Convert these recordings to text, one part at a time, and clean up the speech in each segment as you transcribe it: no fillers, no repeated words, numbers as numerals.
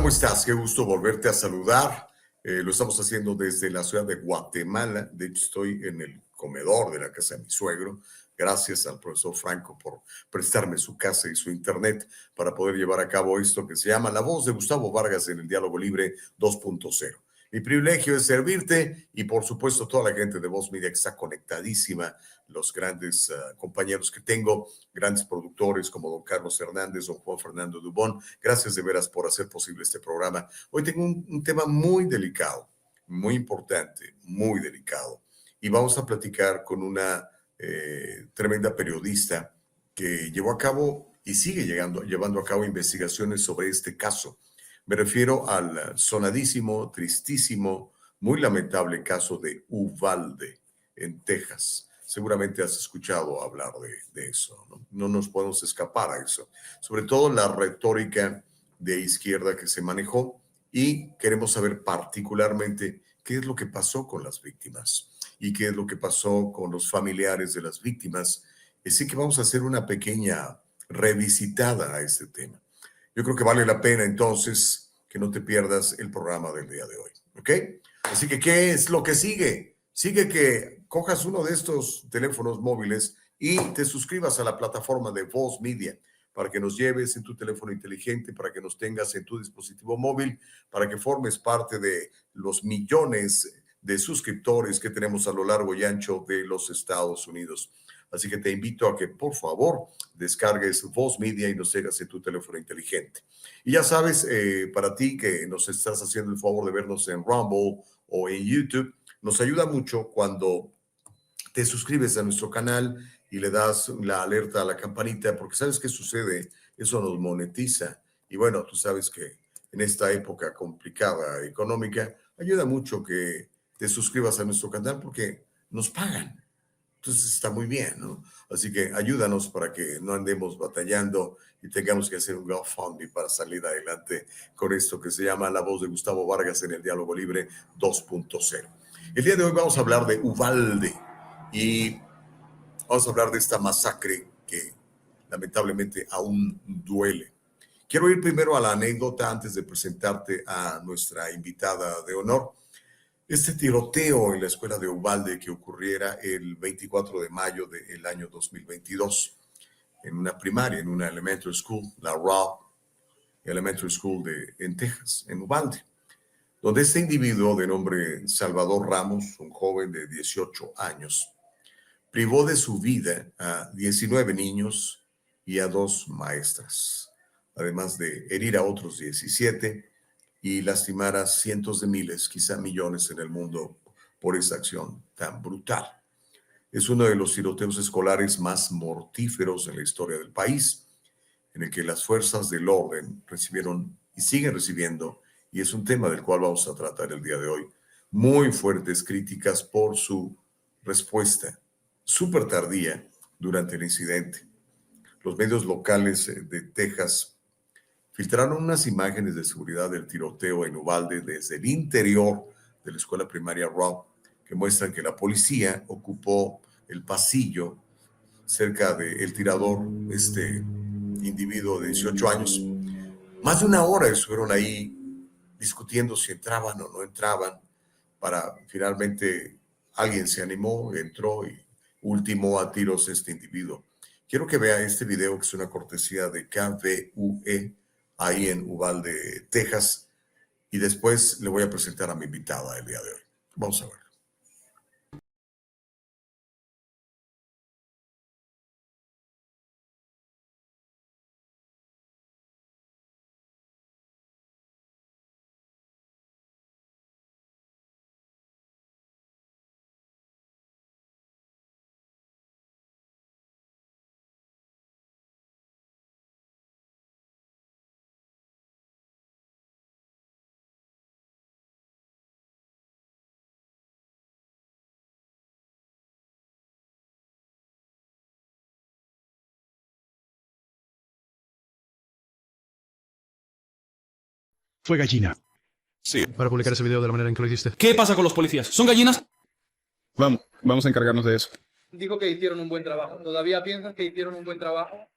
¿cómo estás? Qué gusto volverte a saludar. Lo estamos haciendo desde la ciudad de Guatemala. De hecho, estoy en el comedor de la casa de mi suegro. Gracias al profesor Franco por prestarme su casa y su internet para poder llevar a cabo esto que se llama La Voz de Gustavo Vargas en el Diálogo Libre 2.0. Mi privilegio es servirte y, por supuesto, toda la gente de Voz Media que está conectadísima, los grandes compañeros que tengo, grandes productores como don Carlos Hernández, don Juan Fernando Dubón. Gracias de veras por hacer posible este programa. Hoy tengo un tema muy delicado, muy importante, muy delicado. Y vamos a platicar con una tremenda periodista que llevó a cabo y sigue llevando a cabo investigaciones sobre este caso. Me refiero al sonadísimo, tristísimo, muy lamentable caso de Uvalde, en Texas. Seguramente has escuchado hablar de eso, ¿no? No nos podemos escapar a eso. Sobre todo la retórica de izquierda que se manejó y queremos saber particularmente qué es lo que pasó con las víctimas y qué es lo que pasó con los familiares de las víctimas. Así que vamos a hacer una pequeña revisitada a este tema. Yo creo que vale la pena entonces que no te pierdas el programa del día de hoy, ¿ok? Así que, ¿qué es lo que sigue? Sigue que cojas uno de estos teléfonos móviles y te suscribas a la plataforma de Voz Media para que nos lleves en tu teléfono inteligente, para que nos tengas en tu dispositivo móvil, para que formes parte de los millones de suscriptores que tenemos a lo largo y ancho de los Estados Unidos. Así que te invito a que, por favor, descargues Voz Media y nos sigas en tu teléfono inteligente. Y ya sabes, para ti que nos estás haciendo el favor de vernos en Rumble o en YouTube, nos ayuda mucho cuando te suscribes a nuestro canal y le das la alerta a la campanita, porque ¿sabes qué sucede? Eso nos monetiza. Y bueno, tú sabes que en esta época complicada económica, ayuda mucho que te suscribas a nuestro canal porque nos pagan. Entonces está muy bien, ¿no? Así que ayúdanos para que no andemos batallando y tengamos que hacer un GoFundMe para salir adelante con esto que se llama La Voz de Gustavo Vargas en el Diálogo Libre 2.0. El día de hoy vamos a hablar de Uvalde y vamos a hablar de esta masacre que lamentablemente aún duele. Quiero ir primero a la anécdota antes de presentarte a nuestra invitada de honor. Este tiroteo en la escuela de Uvalde que ocurriera el 24 de mayo del año 2022 en una primaria, en una elementary school, la Raw Elementary School en Texas, en Uvalde, donde este individuo de nombre Salvador Ramos, un joven de 18 años, privó de su vida a 19 niños y a 2 maestras, además de herir a otros 17 y lastimar a cientos de miles, quizá millones en el mundo por esa acción tan brutal. Es uno de los tiroteos escolares más mortíferos en la historia del país, en el que las fuerzas del orden recibieron y siguen recibiendo, y es un tema del cual vamos a tratar el día de hoy, muy fuertes críticas por su respuesta súper tardía durante el incidente. Los medios locales de Texas filtraron unas imágenes de seguridad del tiroteo en Uvalde desde el interior de la escuela primaria Robb, que muestran que la policía ocupó el pasillo cerca del tirador, este individuo de 18 años. Más de una hora estuvieron ahí discutiendo si entraban o no entraban, para finalmente alguien se animó, entró y ultimó a tiros a este individuo. Quiero que vea este video, que es una cortesía de KVUE, ahí en Uvalde, Texas, y después le voy a presentar a mi invitada el día de hoy. Vamos a ver. Fue gallina. Sí. Para publicar ese video de la manera en que lo hiciste. ¿Qué pasa con los policías? ¿Son gallinas? Vamos a encargarnos de eso. Dijo que hicieron un buen trabajo. ¿Todavía piensas que hicieron un buen trabajo?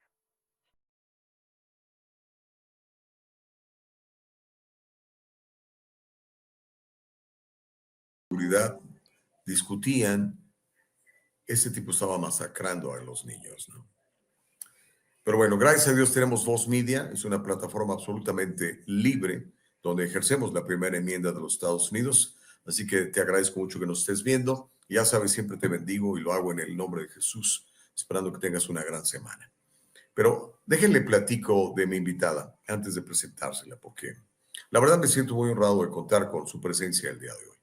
seguridad discutían, ese tipo estaba masacrando a los niños, ¿no? Pero bueno, gracias a Dios tenemos Voz Media, es una plataforma absolutamente libre donde ejercemos la primera enmienda de los Estados Unidos. Así que te agradezco mucho que nos estés viendo. Ya sabes, siempre te bendigo y lo hago en el nombre de Jesús, esperando que tengas una gran semana. Pero déjenle platico de mi invitada antes de presentársela, porque la verdad me siento muy honrado de contar con su presencia el día de hoy.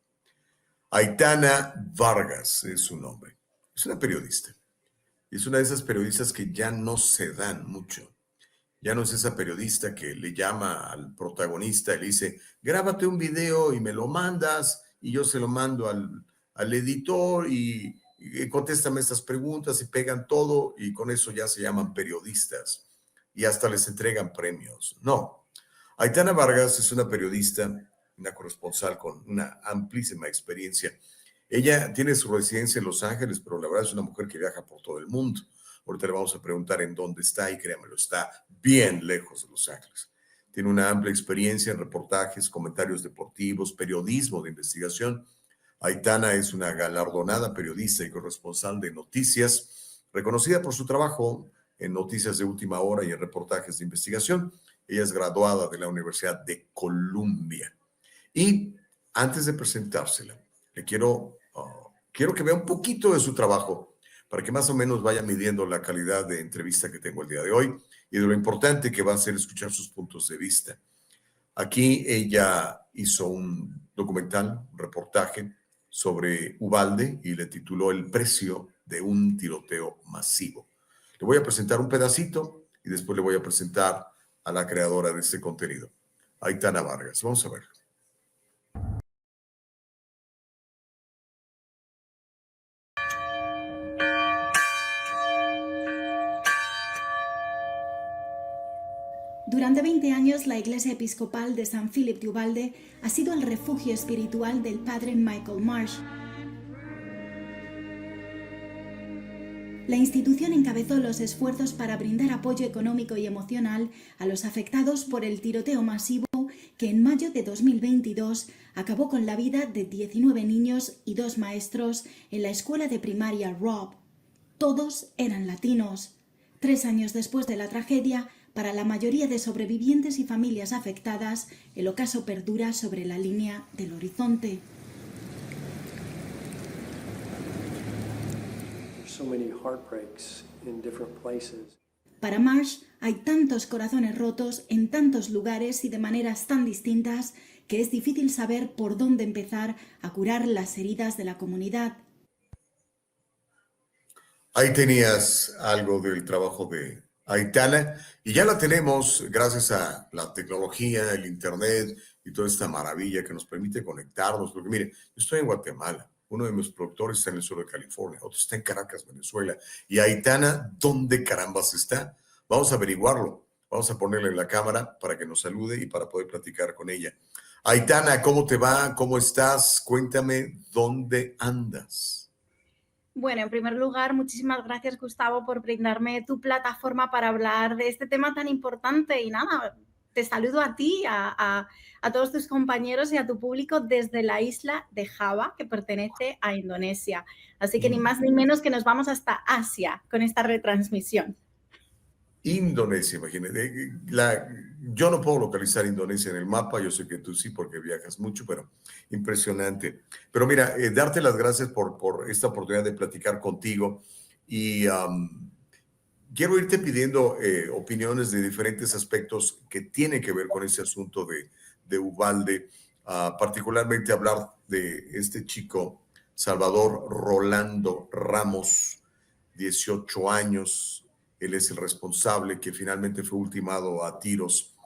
Aitana Vargas es su nombre. Es una periodista. Es una de esas periodistas que ya no se dan mucho. Ya no es esa periodista que le llama al protagonista y le dice, grábate un video y me lo mandas y yo se lo mando al editor y contéstame estas preguntas y pegan todo y con eso ya se llaman periodistas y hasta les entregan premios. No. Aitana Vargas es una periodista, una corresponsal con una amplísima experiencia. Ella tiene su residencia en Los Ángeles, pero la verdad es una mujer que viaja por todo el mundo. Ahorita le vamos a preguntar en dónde está y créanmelo, está bien lejos de Los Ángeles. Tiene una amplia experiencia en reportajes, comentarios deportivos, periodismo de investigación. Aitana es una galardonada periodista y corresponsal de noticias, reconocida por su trabajo en noticias de última hora y en reportajes de investigación. Ella es graduada de la Universidad de Columbia. Y antes de presentársela, le quiero que vea un poquito de su trabajo para que más o menos vaya midiendo la calidad de entrevista que tengo el día de hoy y de lo importante que va a ser escuchar sus puntos de vista. Aquí ella hizo un documental, un reportaje sobre Uvalde y le tituló El precio de un tiroteo masivo. Le voy a presentar un pedacito y después le voy a presentar a la creadora de este contenido, Aitana Vargas. Vamos a ver. Durante 20 años, la Iglesia Episcopal de San Philip de Uvalde ha sido el refugio espiritual del padre Michael Marsh. La institución encabezó los esfuerzos para brindar apoyo económico y emocional a los afectados por el tiroteo masivo que en mayo de 2022 acabó con la vida de 19 niños y 2 maestros en la escuela de primaria Robb. Todos eran latinos. 3 años después de la tragedia, para la mayoría de sobrevivientes y familias afectadas, el ocaso perdura sobre la línea del horizonte. Para Marsh hay tantos corazones rotos en tantos lugares y de maneras tan distintas que es difícil saber por dónde empezar a curar las heridas de la comunidad. Ahí tenías algo del trabajo de Aitana y ya la tenemos gracias a la tecnología, el internet y toda esta maravilla que nos permite conectarnos. Porque mire, yo estoy en Guatemala, uno de mis productores está en el sur de California, otro está en Caracas, Venezuela. Y Aitana, ¿dónde carambas está? Vamos a averiguarlo. Vamos a ponerle la cámara para que nos salude y para poder platicar con ella. Aitana, ¿cómo te va? ¿Cómo estás? Cuéntame, ¿dónde andas? Bueno, en primer lugar, muchísimas gracias, Gustavo, por brindarme tu plataforma para hablar de este tema tan importante. Y nada, te saludo a ti, a todos tus compañeros y a tu público desde la isla de Java, que pertenece a Indonesia. Así que ni más ni menos que nos vamos hasta Asia con esta retransmisión. Indonesia, imagínate. Yo no puedo localizar Indonesia en el mapa, yo sé que tú sí porque viajas mucho, pero impresionante. Pero mira, darte las gracias por esta oportunidad de platicar contigo y quiero irte pidiendo opiniones de diferentes aspectos que tienen que ver con ese asunto de Uvalde, particularmente hablar de este chico, Salvador Rolando Ramos, 18 años. Él es el responsable que finalmente fue ultimado a tiros.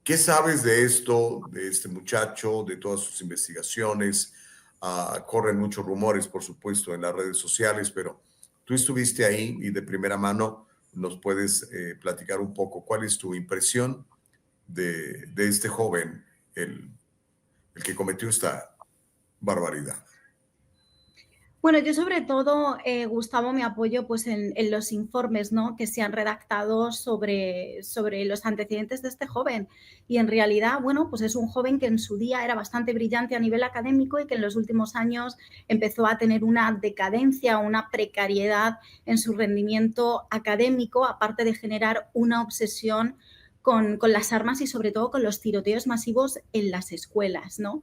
¿Qué sabes de esto, de este muchacho, de todas sus investigaciones? Corren muchos rumores, por supuesto, en las redes sociales, pero tú estuviste ahí y de primera mano nos puedes platicar un poco. ¿Cuál es tu impresión de este joven, el que cometió esta barbaridad? Bueno, yo sobre todo, Gustavo, me apoyo pues en los informes, ¿no?, que se han redactado sobre los antecedentes de este joven. Y en realidad, bueno, pues es un joven que en su día era bastante brillante a nivel académico y que en los últimos años empezó a tener una decadencia, una precariedad en su rendimiento académico, aparte de generar una obsesión con las armas y sobre todo con los tiroteos masivos en las escuelas, ¿no?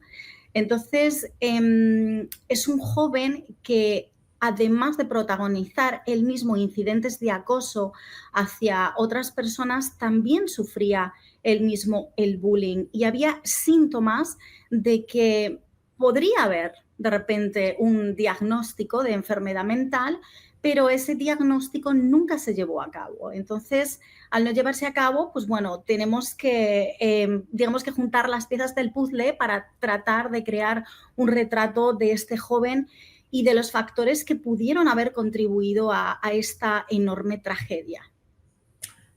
Entonces, es un joven que, además de protagonizar él mismo incidentes de acoso hacia otras personas, también sufría él mismo el bullying. Y había síntomas de que podría haber, de repente, un diagnóstico de enfermedad mental, pero ese diagnóstico nunca se llevó a cabo. Entonces, al no llevarse a cabo, pues bueno, tenemos que, digamos que juntar las piezas del puzzle para tratar de crear un retrato de este joven y de los factores que pudieron haber contribuido a esta enorme tragedia.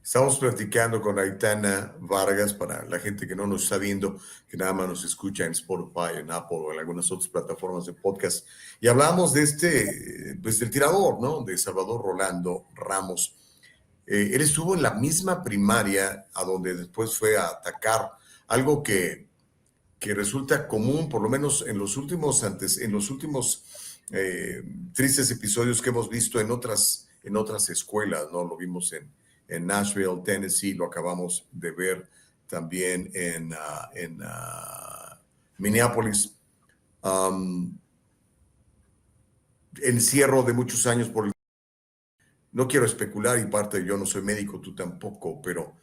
Estamos platicando con Aitana Vargas, para la gente que no nos está viendo, que nada más nos escucha en Spotify, en Apple o en algunas otras plataformas de podcast. Y hablamos de pues del tirador, ¿no? De Salvador Rolando Ramos. Él estuvo en la misma primaria a donde después fue a atacar, algo que resulta común, por lo menos en los últimos tristes episodios que hemos visto en otras escuelas, ¿no? Lo vimos en Nashville, Tennessee, lo acabamos de ver también en Minneapolis. Encierro de muchos años no quiero especular, y parte, yo no soy médico, tú tampoco, pero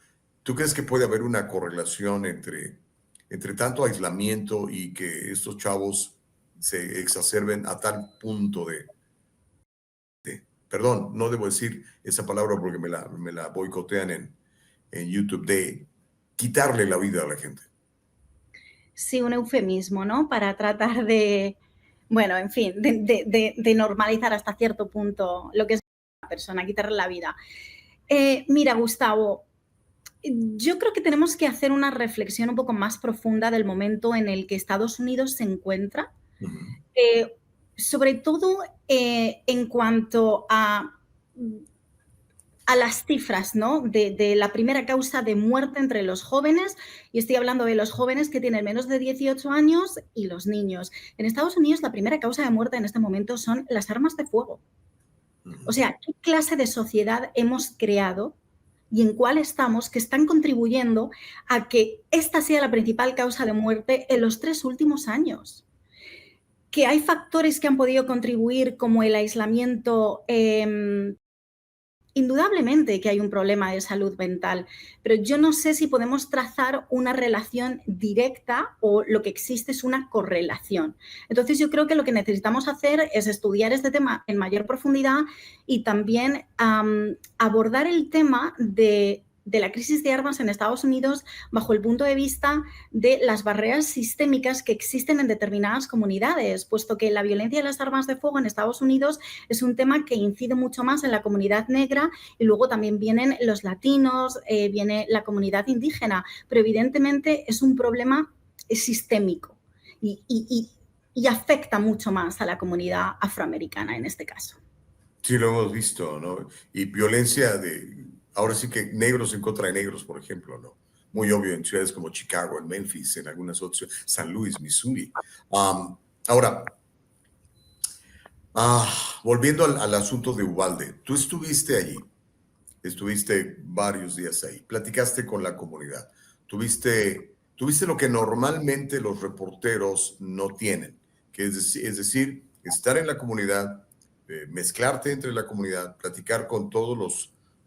¿tú crees que puede haber una correlación entre tanto aislamiento y que estos chavos se exacerben a tal punto perdón, no debo decir esa palabra porque me la boicotean en YouTube, de quitarle la vida a la gente? Sí, un eufemismo, ¿no? Para tratar de, bueno, en fin, de normalizar hasta cierto punto lo que es una persona, quitarle la vida. Mira, Gustavo, yo creo que tenemos que hacer una reflexión un poco más profunda del momento en el que Estados Unidos se encuentra. Uh-huh. Sobre todo en cuanto a las cifras, ¿no?, de la primera causa de muerte entre los jóvenes, y estoy hablando de los jóvenes que tienen menos de 18 años y los niños. En Estados Unidos la primera causa de muerte en este momento son las armas de fuego. O sea, ¿qué clase de sociedad hemos creado y en cuál estamos que están contribuyendo a que esta sea la principal causa de muerte en los 3 últimos años? Que hay factores que han podido contribuir, como el aislamiento, indudablemente que hay un problema de salud mental, pero yo no sé si podemos trazar una relación directa o lo que existe es una correlación. Entonces, yo creo que lo que necesitamos hacer es estudiar este tema en mayor profundidad y también abordar el tema de la crisis de armas en Estados Unidos bajo el punto de vista de las barreras sistémicas que existen en determinadas comunidades, puesto que la violencia de las armas de fuego en Estados Unidos es un tema que incide mucho más en la comunidad negra, y luego también vienen los latinos, viene la comunidad indígena, pero evidentemente es un problema sistémico y afecta mucho más a la comunidad afroamericana en este caso. Sí, lo hemos visto, ¿no? Y violencia ahora sí que negros en contra de negros, por ejemplo, ¿no? Muy obvio en ciudades como Chicago, en Memphis, en algunas otras, San Luis, Missouri. Ahora, volviendo al asunto de Uvalde, tú estuviste allí, estuviste varios días ahí, platicaste con la comunidad, tuviste lo que normalmente los reporteros no tienen, que es decir, estar en la comunidad, mezclarte entre la comunidad, platicar con todos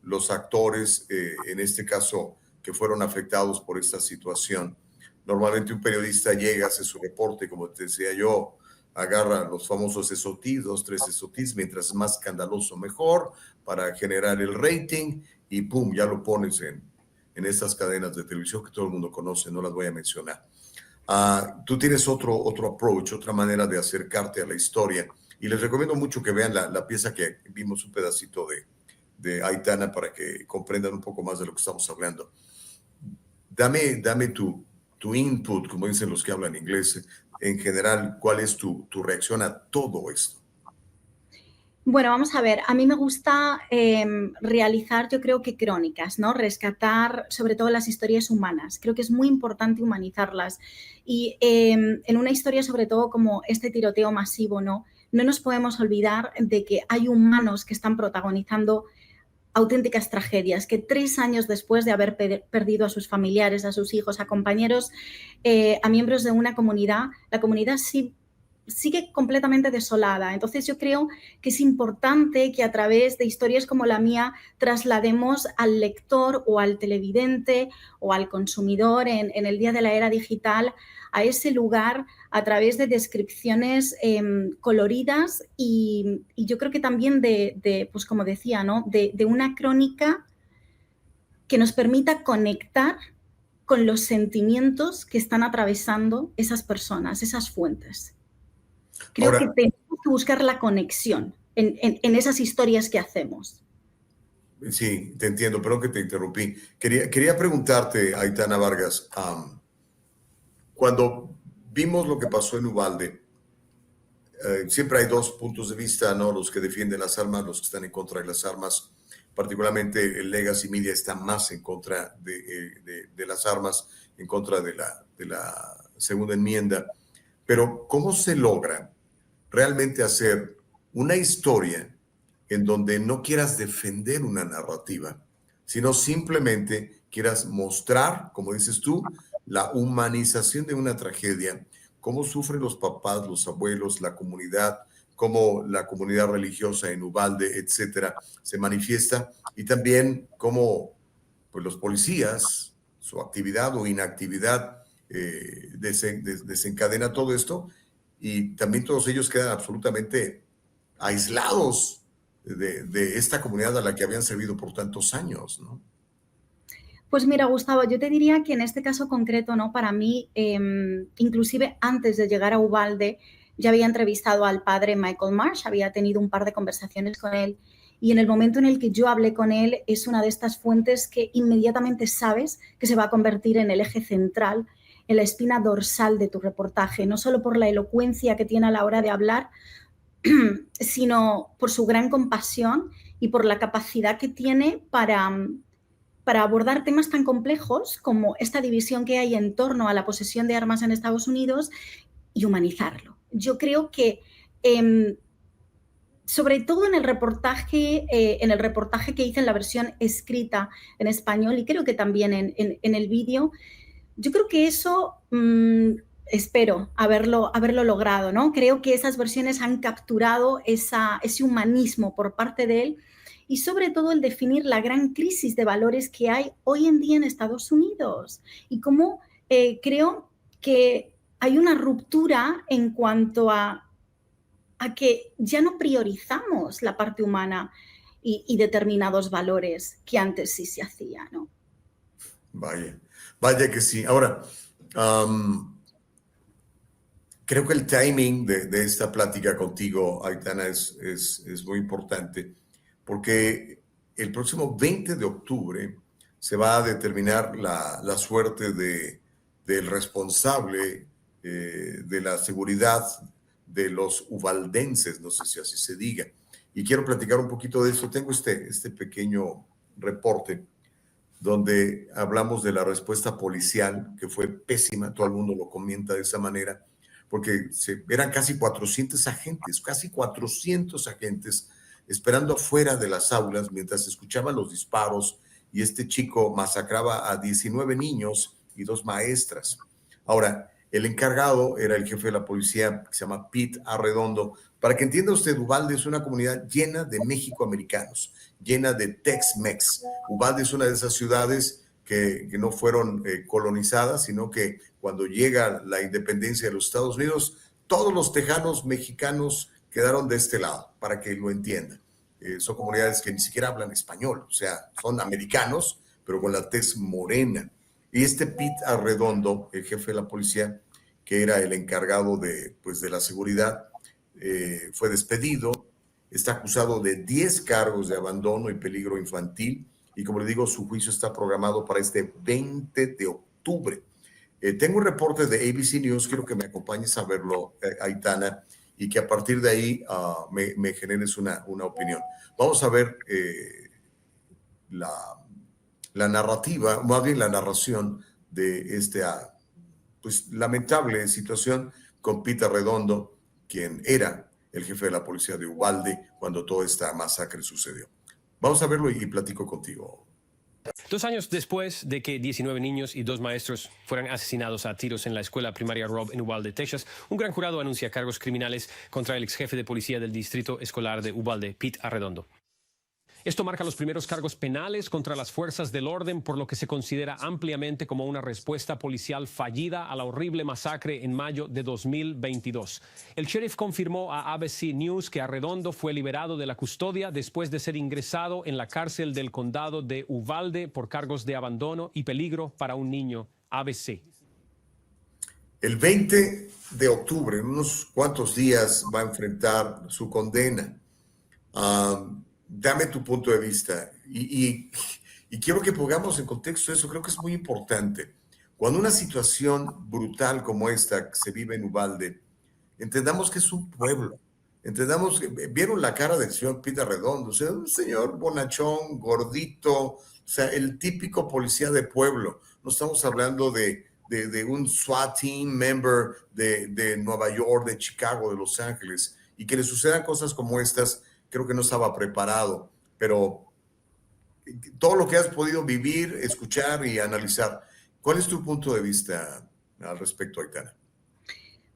los actores, en este caso, que fueron afectados por esta situación. Normalmente un periodista llega, hace su reporte, como te decía yo, agarra los famosos SOTs, 2, 3 SOTs, mientras más escandaloso mejor, para generar el rating, y pum, ya lo pones en estas cadenas de televisión que todo el mundo conoce, no las voy a mencionar. Tú tienes otro approach, otra manera de acercarte a la historia, y les recomiendo mucho que vean la pieza que vimos, un pedacito de Aitana, para que comprendan un poco más de lo que estamos hablando. Dame tu input, como dicen los que hablan inglés, en general, ¿cuál es tu reacción a todo esto? Bueno, vamos a ver, a mí me gusta realizar, yo creo que crónicas, ¿no? Rescatar sobre todo las historias humanas. Creo que es muy importante humanizarlas. Y en una historia sobre todo como este tiroteo masivo, ¿no? No nos podemos olvidar de que hay humanos que están protagonizando auténticas tragedias, que 3 años después de haber perdido a sus familiares, a sus hijos, a compañeros, a miembros de una comunidad, la comunidad sí sigue completamente desolada. Entonces yo creo que es importante que a través de historias como la mía traslademos al lector o al televidente o al consumidor en el día de la era digital a ese lugar a través de descripciones coloridas y yo creo que también pues como decía, ¿no? de una crónica que nos permita conectar con los sentimientos que están atravesando esas personas, esas fuentes. Creo Ahora, que tenemos que buscar la conexión en esas historias que hacemos. sí, te entiendo, perdón que te interrumpí. Quería preguntarte, Aitana Vargas, cuando vimos lo que pasó en Uvalde, siempre hay dos puntos de vista, ¿no? Los que defienden las armas, los que están en contra de las armas. Particularmente el Legacy Media está más en contra de las armas, en contra de la segunda enmienda. Pero ¿cómo se logra realmente hacer una historia en donde no quieras defender una narrativa, sino simplemente quieras mostrar, como dices tú, la humanización de una tragedia, cómo sufren los papás, los abuelos, la comunidad, cómo la comunidad religiosa en Uvalde, etcétera, se manifiesta, y también cómo pues, los policías, su actividad o inactividad desencadena todo esto, y también todos ellos quedan absolutamente aislados de esta comunidad a la que habían servido por tantos años, ¿no? Pues mira, Gustavo, yo te diría que en este caso concreto, ¿no? Para mí, inclusive antes de llegar a Uvalde, ya había entrevistado al padre Michael Marsh, había tenido un par de conversaciones con él y en el momento en el que yo hablé con él es una de estas fuentes que inmediatamente sabes que se va a convertir en el eje central, en la espina dorsal de tu reportaje, no solo por la elocuencia que tiene a la hora de hablar, sino por su gran compasión y por la capacidad que tiene para abordar temas tan complejos como esta división que hay en torno a la posesión de armas en Estados Unidos y humanizarlo. Yo creo que, sobre todo en el reportaje que hice en la versión escrita en español y creo que también en el vídeo, yo creo que eso espero haberlo logrado, ¿no? Creo que esas versiones han capturado ese humanismo por parte de él y sobre todo el definir la gran crisis de valores que hay hoy en día en Estados Unidos y cómo creo que hay una ruptura en cuanto a que ya no priorizamos la parte humana y determinados valores que antes sí se hacía, ¿no? Vaya que sí. Ahora, creo que el timing de esta plática contigo, Aitana, es muy importante porque el próximo 20 de octubre se va a determinar la suerte del responsable de la seguridad de los uvaldenses, no sé si así se diga. Y quiero platicar un poquito de eso. Tengo este pequeño reporte donde hablamos de la respuesta policial, que fue pésima, todo el mundo lo comenta de esa manera, porque eran casi 400 agentes esperando afuera de las aulas mientras escuchaban los disparos y este chico masacraba a 19 niños y 2 maestras. Ahora, el encargado era el jefe de la policía, que se llama Pete Arredondo. Para que entienda usted, Uvalde es una comunidad llena de mexicoamericanos, llena de Tex-Mex. Uvalde es una de esas ciudades que no fueron colonizadas, sino que cuando llega la independencia de los Estados Unidos, todos los tejanos mexicanos quedaron de este lado, para que lo entiendan. Son comunidades que ni siquiera hablan español, o sea, son americanos, pero con la tez morena. Y este Pete Arredondo, el jefe de la policía, que era el encargado de la seguridad, fue despedido, está acusado de 10 cargos de abandono y peligro infantil, y como le digo, su juicio está programado para este 20 de octubre. Tengo un reporte de ABC News, quiero que me acompañes a verlo, Aitana, y que a partir de ahí me generes una opinión. Vamos a ver la narrativa, más bien la narración de esta pues, lamentable situación con Pete Arredondo, quien era el jefe de la policía de Uvalde cuando toda esta masacre sucedió. Vamos a verlo y platico contigo. 2 años después de que 19 niños y 2 maestros fueran asesinados a tiros en la escuela primaria Robb en Uvalde, Texas, un gran jurado anuncia cargos criminales contra el ex jefe de policía del distrito escolar de Uvalde, Pete Arredondo. Esto marca los primeros cargos penales contra las fuerzas del orden, por lo que se considera ampliamente como una respuesta policial fallida a la horrible masacre en mayo de 2022. El sheriff confirmó a ABC News que Arredondo fue liberado de la custodia después de ser ingresado en la cárcel del condado de Uvalde por cargos de abandono y peligro para un niño. ABC. El 20 de octubre, en unos cuantos días, va a enfrentar su condena. Dame tu punto de vista y quiero que pongamos en contexto eso, creo que es muy importante. Cuando una situación brutal como esta que se vive en Uvalde, entendamos que es un pueblo, entendamos que vieron la cara del señor Pete Arredondo, o sea, un señor bonachón, gordito, o sea, el típico policía de pueblo. No estamos hablando de un SWAT team member de Nueva York, de Chicago, de Los Ángeles, y que le sucedan cosas como estas. Creo que no estaba preparado, pero todo lo que has podido vivir, escuchar y analizar, ¿cuál es tu punto de vista al respecto, Aitana?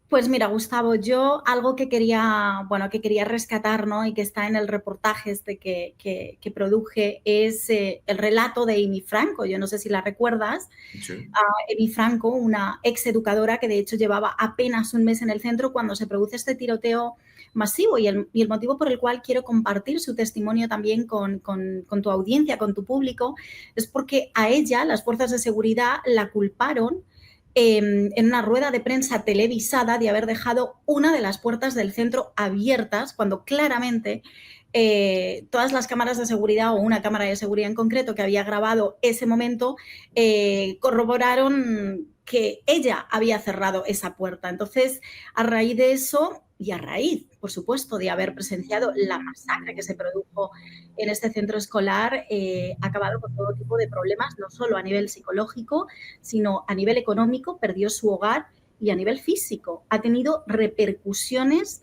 Pues mira, Gustavo, yo algo que quería rescatar, ¿no? Y que está en el reportaje que produje es el relato de Amy Franco. Yo no sé si la recuerdas. Sí. Amy Franco, una ex educadora que de hecho llevaba apenas un mes en el centro cuando se produce este tiroteo masivo y el motivo por el cual quiero compartir su testimonio también con tu audiencia, con tu público, es porque a ella las fuerzas de seguridad la culparon en una rueda de prensa televisada de haber dejado una de las puertas del centro abiertas cuando claramente todas las cámaras de seguridad o una cámara de seguridad en concreto que había grabado ese momento corroboraron que ella había cerrado esa puerta. Entonces, a raíz de eso y a raíz, por supuesto, de haber presenciado la masacre que se produjo en este centro escolar, ha acabado con todo tipo de problemas, no solo a nivel psicológico, sino a nivel económico, perdió su hogar y a nivel físico. Ha tenido repercusiones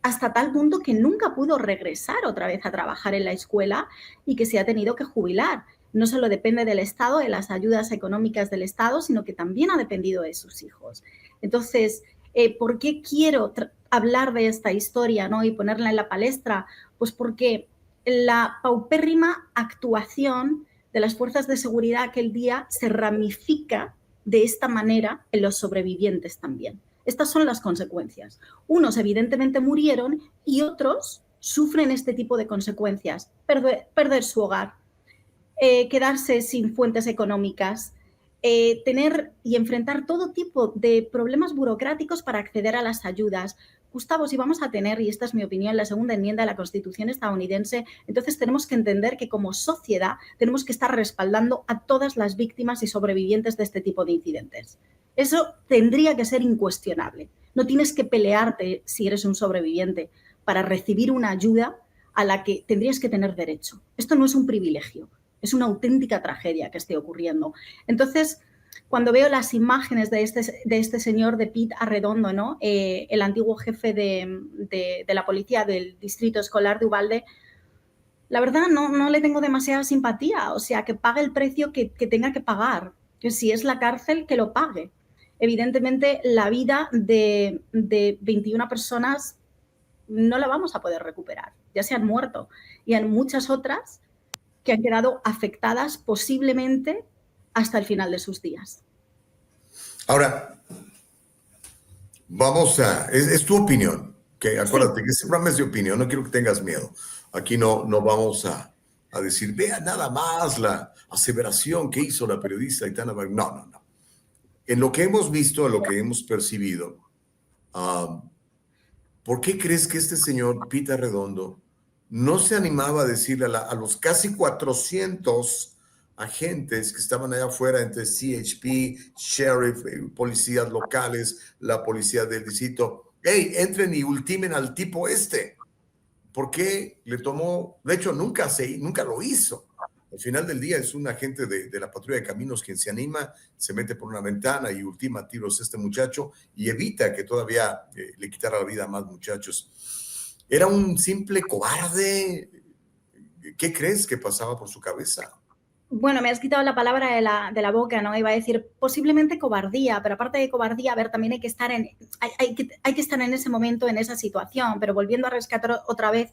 hasta tal punto que nunca pudo regresar otra vez a trabajar en la escuela y que se ha tenido que jubilar. No solo depende del Estado, de las ayudas económicas del Estado, sino que también ha dependido de sus hijos. Entonces, ¿por qué quiero hablar de esta historia, ¿no? Y ponerla en la palestra? Pues porque la paupérrima actuación de las fuerzas de seguridad aquel día se ramifica de esta manera en los sobrevivientes también. Estas son las consecuencias. Unos evidentemente murieron y otros sufren este tipo de consecuencias. Perder su hogar, quedarse sin fuentes económicas, tener y enfrentar todo tipo de problemas burocráticos para acceder a las ayudas. Gustavo, si vamos a tener, y esta es mi opinión, la segunda enmienda de la Constitución estadounidense, entonces tenemos que entender que como sociedad tenemos que estar respaldando a todas las víctimas y sobrevivientes de este tipo de incidentes. Eso tendría que ser incuestionable. No tienes que pelearte si eres un sobreviviente para recibir una ayuda a la que tendrías que tener derecho. Esto no es un privilegio. Es una auténtica tragedia que esté ocurriendo. Entonces, cuando veo las imágenes de este señor, de Pete Arredondo, ¿no? El antiguo jefe de la policía del distrito escolar de Uvalde, la verdad no le tengo demasiada simpatía. O sea, que pague el precio que tenga que pagar. Que si es la cárcel, que lo pague. Evidentemente, la vida de 21 personas no la vamos a poder recuperar. Ya se han muerto. Y hay muchas otras que han quedado afectadas posiblemente hasta el final de sus días. Ahora, vamos a... Es tu opinión, que acuérdate que ese programa es de opinión, no quiero que tengas miedo. Aquí no vamos a decir, vea nada más la aseveración que hizo la periodista Aitana Baigorria. No. En lo que hemos visto, en lo que hemos percibido, ¿por qué crees que este señor Pete Arredondo no se animaba a decirle a los casi 400 agentes que estaban allá afuera entre CHP, sheriff, policías locales, la policía del distrito. ¡Hey, entren y ultimen al tipo este! ¿Por qué le tomó? De hecho, nunca lo hizo. Al final del día es un agente de la patrulla de caminos quien se anima, se mete por una ventana y ultima a tiros a este muchacho y evita que todavía le quitara la vida a más muchachos. ¿Era un simple cobarde? ¿Qué crees que pasaba por su cabeza? Bueno, me has quitado la palabra de la boca, ¿no? Iba a decir posiblemente cobardía, pero aparte de cobardía, a ver, también hay que estar en ese momento, en esa situación. Pero volviendo a rescatar otra vez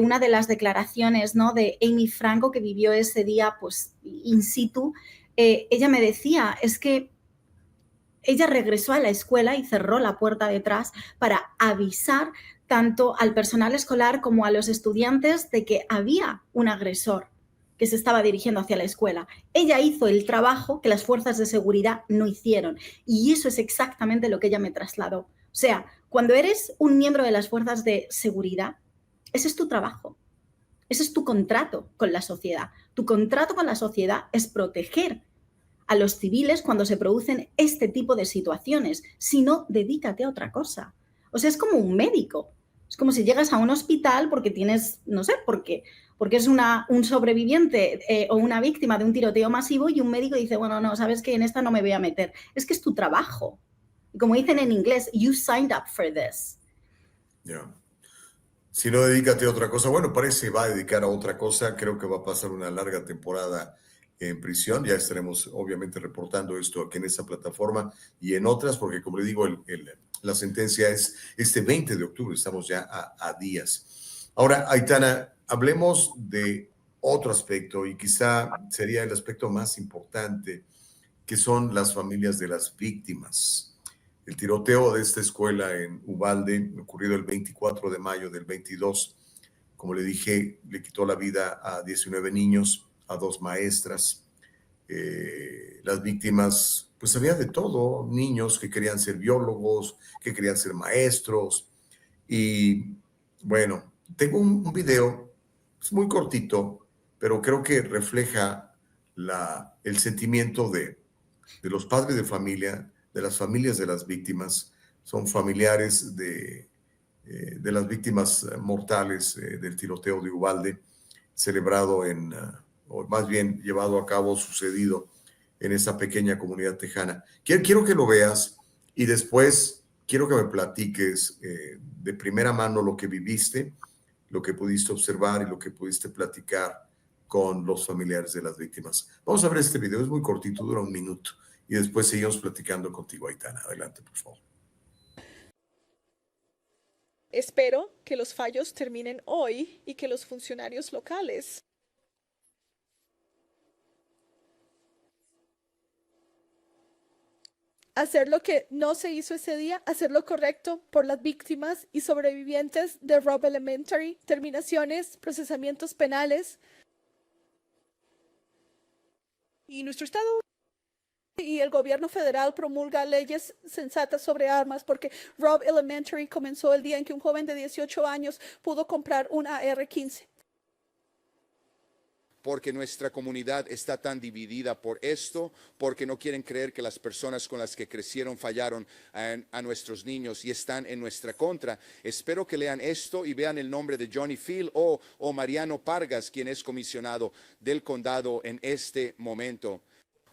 una de las declaraciones, ¿no?, de Amy Franco, que vivió ese día, pues, in situ, ella me decía, es que ella regresó a la escuela y cerró la puerta detrás para avisar tanto al personal escolar como a los estudiantes de que había un agresor que se estaba dirigiendo hacia la escuela. Ella hizo el trabajo que las fuerzas de seguridad no hicieron. Y eso es exactamente lo que ella me trasladó. O sea, cuando eres un miembro de las fuerzas de seguridad, ese es tu trabajo. Ese es tu contrato con la sociedad. Tu contrato con la sociedad es proteger a los civiles cuando se producen este tipo de situaciones. Si no, dedícate a otra cosa. O sea, es como un médico. Es como si llegas a un hospital porque tienes, no sé, porque es un sobreviviente o una víctima de un tiroteo masivo y un médico dice, bueno, no, sabes que en esta no me voy a meter. Es que es tu trabajo. Y como dicen en inglés, you signed up for this. Yeah. Si no, dedícate a otra cosa. Bueno, parece que va a dedicar a otra cosa. Creo que va a pasar una larga temporada en prisión. Ya estaremos obviamente reportando esto aquí en esa plataforma y en otras, porque como le digo, la sentencia es este 20 de octubre. Estamos ya a días. Ahora, Aitana, hablemos de otro aspecto y quizá sería el aspecto más importante, que son las familias de las víctimas. El tiroteo de esta escuela en Uvalde, ocurrido el 24 de mayo del 22, como le dije, le quitó la vida a 19 niños, a 2 maestras. Las víctimas, pues había de todo, niños que querían ser biólogos, que querían ser maestros. Y bueno, tengo un video, es muy cortito, pero creo que refleja el sentimiento de los padres de familia, de las familias de las víctimas. Son familiares de las víctimas mortales del tiroteo de Uvalde, celebrado o más bien llevado a cabo, sucedido en esa pequeña comunidad tejana. Quiero que lo veas y después quiero que me platiques de primera mano lo que viviste, lo que pudiste observar y lo que pudiste platicar con los familiares de las víctimas. Vamos a ver este video, es muy cortito, dura 1 minuto, y después seguimos platicando contigo, Aitana. Adelante, por favor. Espero que los fallos terminen hoy y que los funcionarios locales hacer lo que no se hizo ese día, hacer lo correcto por las víctimas y sobrevivientes de Robb Elementary, terminaciones, procesamientos penales. Y nuestro estado y el gobierno federal promulga leyes sensatas sobre armas, porque Robb Elementary comenzó el día en que un joven de 18 años pudo comprar un AR-15. Porque nuestra comunidad está tan dividida por esto, porque no quieren creer que las personas con las que crecieron fallaron a nuestros niños y están en nuestra contra. Espero que lean esto y vean el nombre de Johnny Field o Mariano Pargas, quien es comisionado del condado en este momento.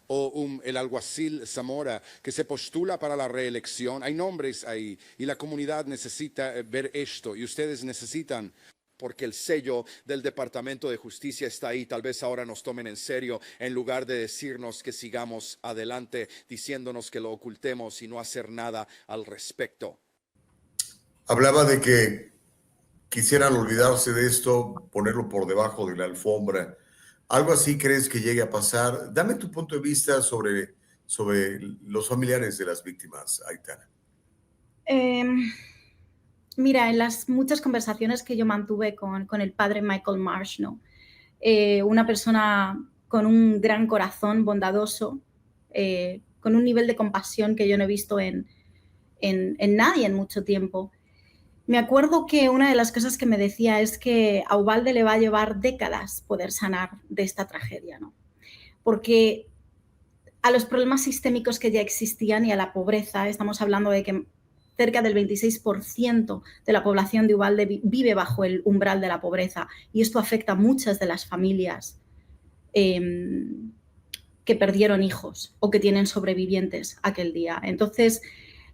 O el alguacil Zamora, que se postula para la reelección. Hay nombres ahí y la comunidad necesita ver esto y ustedes necesitan, porque el sello del Departamento de Justicia está ahí. Tal vez ahora nos tomen en serio en lugar de decirnos que sigamos adelante, diciéndonos que lo ocultemos y no hacer nada al respecto. Hablaba de que quisieran olvidarse de esto, ponerlo por debajo de la alfombra. ¿Algo así crees que llegue a pasar? Dame tu punto de vista sobre los familiares de las víctimas, Aitana. Mira, en las muchas conversaciones que yo mantuve con el padre Michael Marsh, ¿no? Una persona con un gran corazón, bondadoso, con un nivel de compasión que yo no he visto en nadie en mucho tiempo. Me acuerdo que una de las cosas que me decía es que a Uvalde le va a llevar décadas poder sanar de esta tragedia, ¿no? porque a los problemas sistémicos que ya existían y a la pobreza, estamos hablando de que cerca del 26% de la población de Uvalde vive bajo el umbral de la pobreza, y esto afecta a muchas de las familias que perdieron hijos o que tienen sobrevivientes aquel día. Entonces,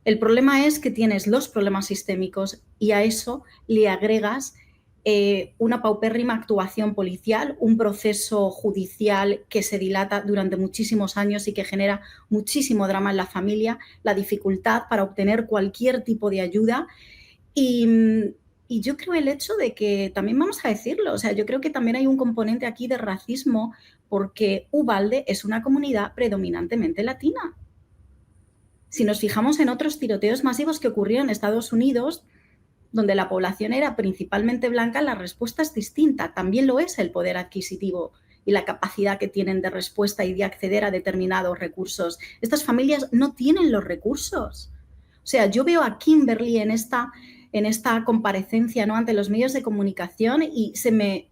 el problema es que tienes los problemas sistémicos y a eso le agregas una paupérrima actuación policial, un proceso judicial que se dilata durante muchísimos años y que genera muchísimo drama en la familia, la dificultad para obtener cualquier tipo de ayuda y yo creo el hecho de que, también vamos a decirlo, o sea, yo creo que también hay un componente aquí de racismo porque Uvalde es una comunidad predominantemente latina. Si nos fijamos en otros tiroteos masivos que ocurrieron en Estados Unidos, donde la población era principalmente blanca, la respuesta es distinta. También lo es el poder adquisitivo y la capacidad que tienen de respuesta y de acceder a determinados recursos. Estas familias no tienen los recursos. O sea, yo veo a Kimberly en esta comparecencia, ¿no?, ante los medios de comunicación y se me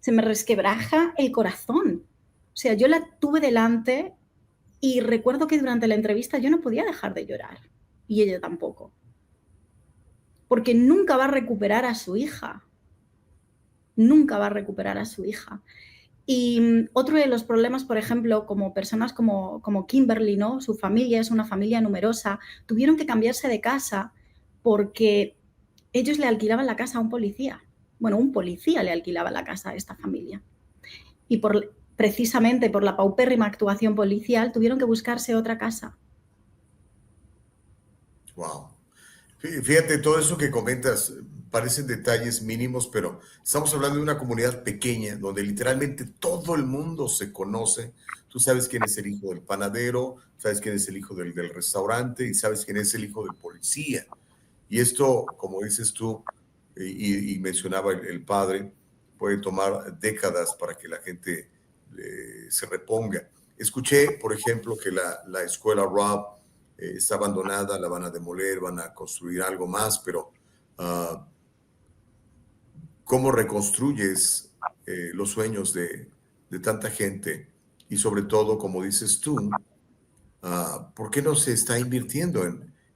resquebraja el corazón. O sea, yo la tuve delante y recuerdo que durante la entrevista yo no podía dejar de llorar y ella tampoco. Porque nunca va a recuperar a su hija. Nunca va a recuperar a su hija. Y otro de los problemas, por ejemplo, como personas como Kimberly, ¿no?, su familia es una familia numerosa, tuvieron que cambiarse de casa porque ellos le alquilaban la casa a un policía. Bueno, un policía le alquilaba la casa a esta familia. Y precisamente por la paupérrima actuación policial tuvieron que buscarse otra casa. Wow. Fíjate, todo eso que comentas parecen detalles mínimos, pero estamos hablando de una comunidad pequeña donde literalmente todo el mundo se conoce. Tú sabes quién es el hijo del panadero, sabes quién es el hijo del restaurante y sabes quién es el hijo del policía. Y esto, como dices tú, y mencionaba el padre, puede tomar décadas para que la gente se reponga. Escuché, por ejemplo, que la escuela Robb está abandonada, la van a demoler, van a construir algo más, pero ¿cómo reconstruyes los sueños de tanta gente? Y sobre todo, como dices tú, ¿por qué no se está invirtiendo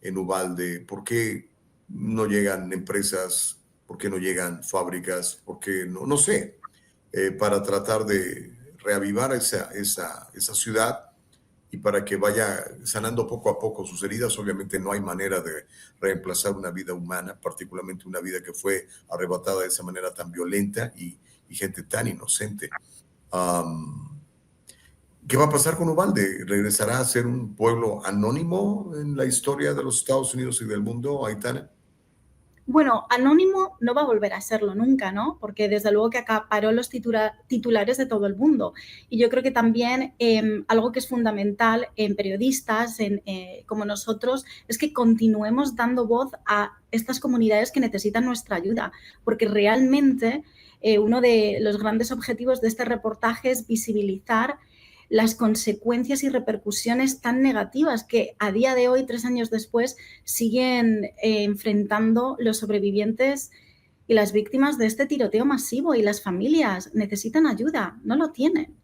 en Uvalde? ¿Por qué no llegan empresas? ¿Por qué no llegan fábricas? ¿Por qué no sé? Para tratar de reavivar esa ciudad y para que vaya sanando poco a poco sus heridas. Obviamente no hay manera de reemplazar una vida humana, particularmente una vida que fue arrebatada de esa manera tan violenta y gente tan inocente. ¿Qué va a pasar con Uvalde? ¿Regresará a ser un pueblo anónimo en la historia de los Estados Unidos y del mundo, Aitana? Bueno, anónimo no va a volver a serlo nunca, ¿no? Porque desde luego que acaparó los titulares de todo el mundo. Y yo creo que también algo que es fundamental en periodistas como nosotros es que continuemos dando voz a estas comunidades que necesitan nuestra ayuda, porque realmente uno de los grandes objetivos de este reportaje es visibilizar las consecuencias y repercusiones tan negativas que a día de hoy, 3 años después, siguen enfrentando los sobrevivientes y las víctimas de este tiroteo masivo, y las familias necesitan ayuda, no lo tienen.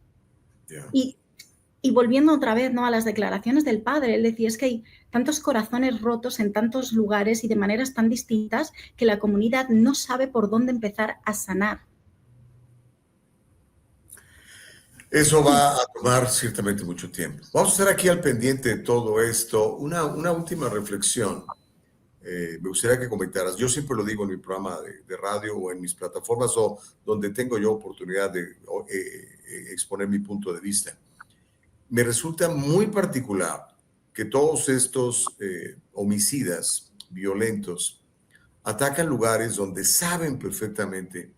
Yeah. Y volviendo otra vez, ¿no?, a las declaraciones del padre, él decía, es que hay tantos corazones rotos en tantos lugares y de maneras tan distintas que la comunidad no sabe por dónde empezar a sanar. Eso va a tomar ciertamente mucho tiempo. Vamos a estar aquí al pendiente de todo esto. Una última reflexión. Me gustaría que comentaras. Yo siempre lo digo en mi programa de radio o en mis plataformas o donde tengo yo oportunidad de exponer mi punto de vista. Me resulta muy particular que todos estos homicidas violentos atacan lugares donde saben perfectamente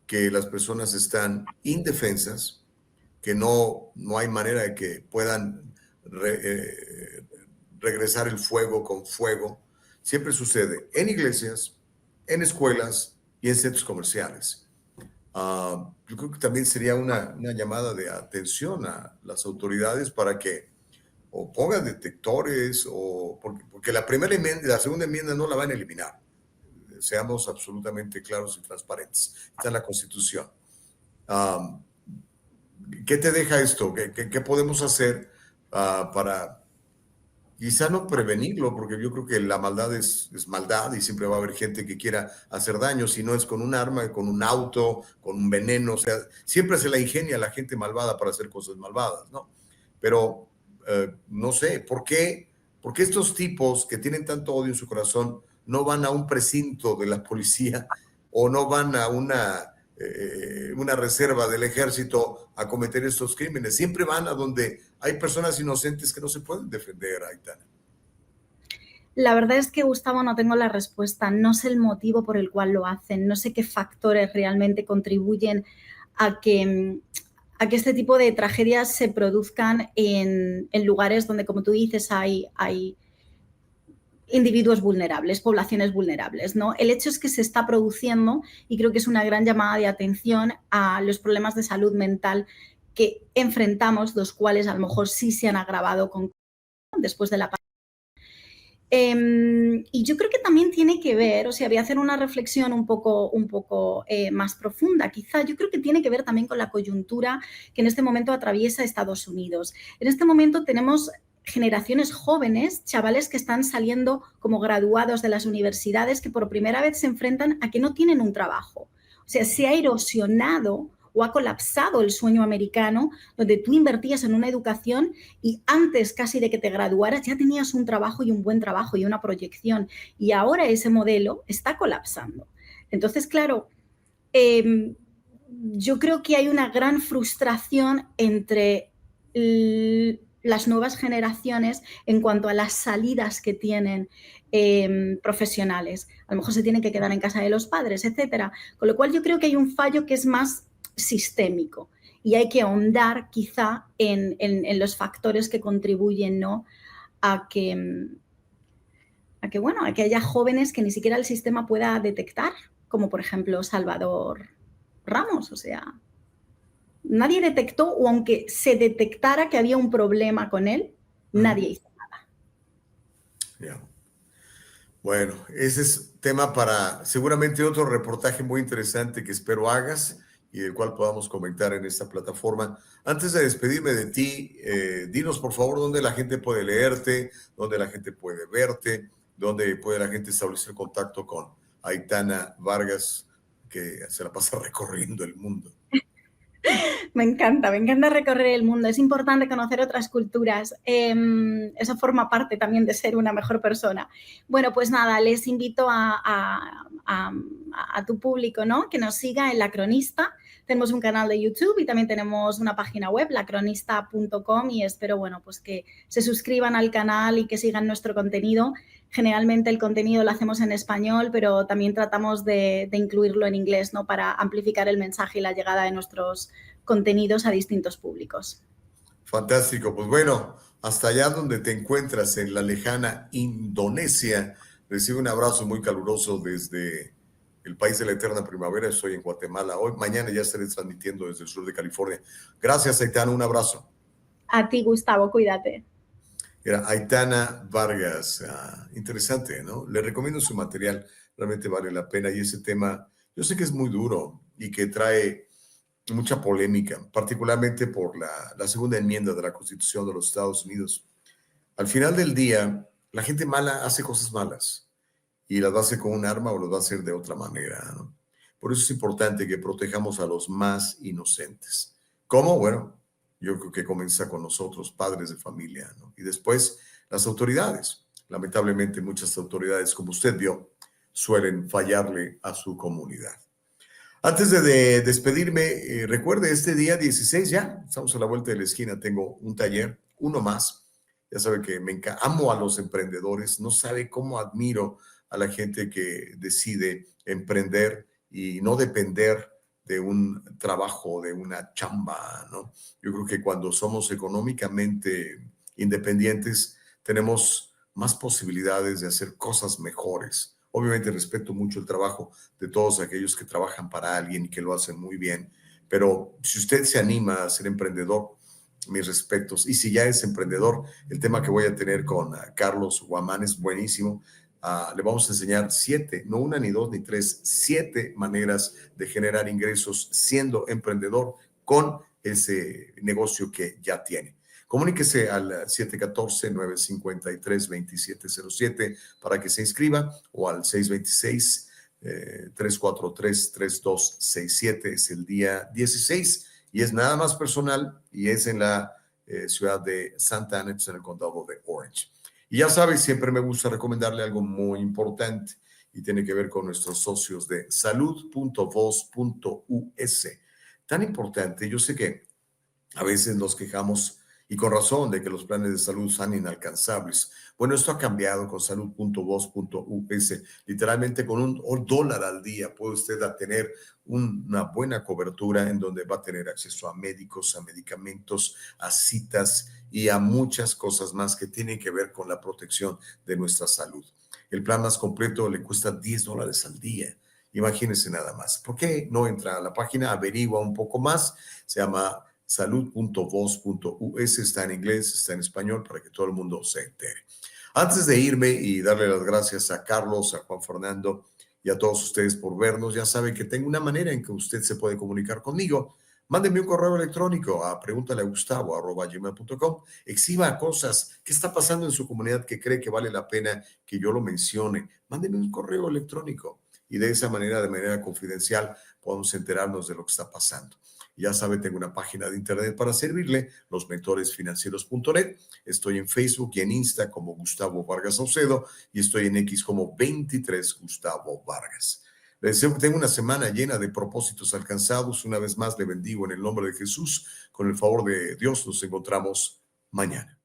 que las personas están indefensas, que no hay manera de que puedan regresar el fuego con fuego. Siempre sucede en iglesias, en escuelas y en centros comerciales. Yo creo que también sería una llamada de atención a las autoridades para que o pongan detectores, porque la primera enmienda y la segunda enmienda no la van a eliminar. Seamos absolutamente claros y transparentes. Está en la Constitución. ¿qué te deja esto? ¿Qué podemos hacer para quizá no prevenirlo? Porque yo creo que la maldad es maldad y siempre va a haber gente que quiera hacer daño, si no es con un arma, con un auto, con un veneno. O sea, siempre se la ingenia la gente malvada para hacer cosas malvadas, ¿no? Pero no sé, ¿por qué estos tipos que tienen tanto odio en su corazón no van a un precinto de la policía o no van a una reserva del ejército a cometer estos crímenes? Siempre van a donde hay personas inocentes que no se pueden defender, Aitana. La verdad es que, Gustavo, no tengo la respuesta. No sé el motivo por el cual lo hacen. No sé qué factores realmente contribuyen a que este tipo de tragedias se produzcan en lugares donde, como tú dices, hay individuos vulnerables, poblaciones vulnerables, ¿no? El hecho es que se está produciendo y creo que es una gran llamada de atención a los problemas de salud mental que enfrentamos, los cuales a lo mejor sí se han agravado después de la pandemia. Y yo creo que también tiene que ver, o sea, voy a hacer una reflexión un poco más profunda, quizá. Yo creo que tiene que ver también con la coyuntura que en este momento atraviesa Estados Unidos. En este momento tenemos generaciones jóvenes, chavales que están saliendo como graduados de las universidades, que por primera vez se enfrentan a que no tienen un trabajo. O sea, se ha erosionado o ha colapsado el sueño americano, donde tú invertías en una educación y antes casi de que te graduaras ya tenías un trabajo y un buen trabajo y una proyección. Y ahora ese modelo está colapsando. Entonces, claro, yo creo que hay una gran frustración entre las nuevas generaciones en cuanto a las salidas que tienen profesionales. A lo mejor se tienen que quedar en casa de los padres, etcétera. Con lo cual yo creo que hay un fallo que es más sistémico y hay que ahondar quizá en los factores que contribuyen, ¿no?, a que haya jóvenes que ni siquiera el sistema pueda detectar, como por ejemplo Salvador Ramos. O sea, nadie detectó, o aunque se detectara que había un problema con él, nadie hizo nada. Yeah. Bueno, ese es tema para seguramente otro reportaje muy interesante que espero hagas y del cual podamos comentar en esta plataforma. Antes de despedirme de ti, dinos por favor dónde la gente puede leerte, dónde la gente puede verte, dónde puede la gente establecer contacto con Aitana Vargas, que se la pasa recorriendo el mundo. Me encanta recorrer el mundo. Es importante conocer otras culturas. Eso forma parte también de ser una mejor persona. Bueno, pues nada, les invito a tu público, ¿no?, que nos siga en La Cronista. Tenemos un canal de YouTube y también tenemos una página web, lacronista.com, y espero, bueno, pues que se suscriban al canal y que sigan nuestro contenido. Generalmente el contenido lo hacemos en español, pero también tratamos de incluirlo en inglés, ¿no?, para amplificar el mensaje y la llegada de nuestros contenidos a distintos públicos. Fantástico. Pues bueno, hasta allá donde te encuentras, en la lejana Indonesia, recibe un abrazo muy caluroso desde el país de la eterna primavera. Estoy en Guatemala hoy. Mañana ya estaré transmitiendo desde el sur de California. Gracias, Aitana. Un abrazo. A ti, Gustavo. Cuídate. Era Aitana Vargas. Interesante, ¿no? Le recomiendo su material. Realmente vale la pena. Y ese tema, yo sé que es muy duro y que trae mucha polémica, particularmente por la segunda enmienda de la Constitución de los Estados Unidos. Al final del día, la gente mala hace cosas malas y las va a hacer con un arma o las va a hacer de otra manera, ¿no? Por eso es importante que protejamos a los más inocentes. ¿Cómo? Bueno, yo creo que comienza con nosotros, padres de familia, ¿no? Y después las autoridades. Lamentablemente muchas autoridades, como usted vio, suelen fallarle a su comunidad. Antes de despedirme, recuerde, este día 16 ya, estamos a la vuelta de la esquina, tengo un taller, uno más. Ya sabe que amo a los emprendedores, no sabe cómo admiro a la gente que decide emprender y no depender de un trabajo, de una chamba, ¿no? Yo creo que cuando somos económicamente independientes, tenemos más posibilidades de hacer cosas mejores. Obviamente respeto mucho el trabajo de todos aquellos que trabajan para alguien y que lo hacen muy bien, pero si usted se anima a ser emprendedor, mis respetos. Y si ya es emprendedor, el tema que voy a tener con Carlos Guamán es buenísimo. Le vamos a enseñar 7, no una, ni 2, ni 3, 7 maneras de generar ingresos siendo emprendedor con ese negocio que ya tiene. Comuníquese al 714-953-2707 para que se inscriba o al 626-343-3267. Es el día 16 y es nada más personal y es en la ciudad de Santa Ana, en el condado de Orange. Y ya sabes, siempre me gusta recomendarle algo muy importante y tiene que ver con nuestros socios de salud.voz.us. Tan importante, yo sé que a veces nos quejamos y con razón de que los planes de salud son inalcanzables. Bueno, esto ha cambiado con salud.voz.us. Literalmente con $1 al día puede usted tener una buena cobertura en donde va a tener acceso a médicos, a medicamentos, a citas y a muchas cosas más que tienen que ver con la protección de nuestra salud. El plan más completo le cuesta $10 al día. Imagínense nada más. ¿Por qué no entra a la página? Averigua un poco más. Se llama salud.voz.us. Está en inglés, está en español para que todo el mundo se entere. Antes de irme y darle las gracias a Carlos, a Juan Fernando y a todos ustedes por vernos, ya saben que tengo una manera en que usted se puede comunicar conmigo. Mándeme un correo electrónico a preguntalegustavo@gmail.com. Exhiba cosas. ¿Qué está pasando en su comunidad que cree que vale la pena que yo lo mencione? Mándeme un correo electrónico y de esa manera, de manera confidencial, podemos enterarnos de lo que está pasando. Ya sabe, tengo una página de internet para servirle, losmentoresfinancieros.net. Estoy en Facebook y en Insta como Gustavo Vargas Saucedo y estoy en X como 23 Gustavo Vargas. Les deseo que tenga una semana llena de propósitos alcanzados. Una vez más le bendigo en el nombre de Jesús. Con el favor de Dios nos encontramos mañana.